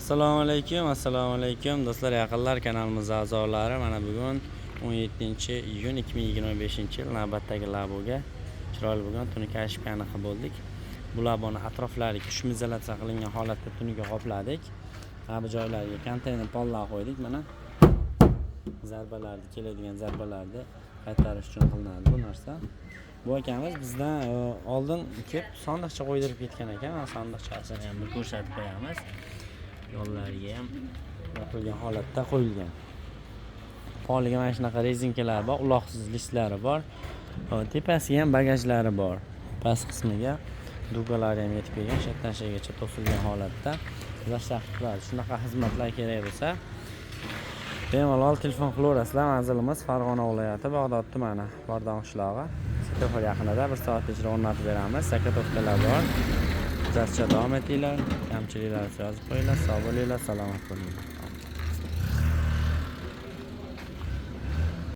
Assalomu alaykum do'stlar, yaqinlar kanalimiz a'zolari. Mana bugun 17-iyun 2025-yil navbatdagi laboga chiroyli bo'lgan tunuka ashkani qilib bo'ldik. Bu laboni atroflariga kuch izolyatsiya qilingan holatda tunuka qopladik. Bu joylariga konteyner pollar qo'ydik. Mana zarbalarni keladigan zarbalarni qaytarish uchun qilinadi bu narsa. Bu akamiz bizdan oldin kelib sandiqcha qo'ydirib ketgan ekan. Sandiqchasini ham bir ko'rsatib qo'yamiz. Yo'llariga ham yopilgan holatda qo'yilgan. Poliga mana shunaqa rezinkalar bor, uloqsiz listlari bor. Tepasiga ham bagajlari bor. Past qismiga dugalari ham yetib kelgan, shattanshagacha to'silgan holatda. Shunaqa xizmatlar kerak bo'lsa, bemalol telefon qilaverasizlar. Manzilimiz Farg'ona viloyati, Bag'dod tumani, Bordon qishlog'i. Svetofor yaqinida 1 soat ichida o'rnatib beramiz. Zakotofkalar bor. Davom etinglar, kamchiliklarni yozib qo'yinglar, sog' bo'linglar, salomat bo'linglar.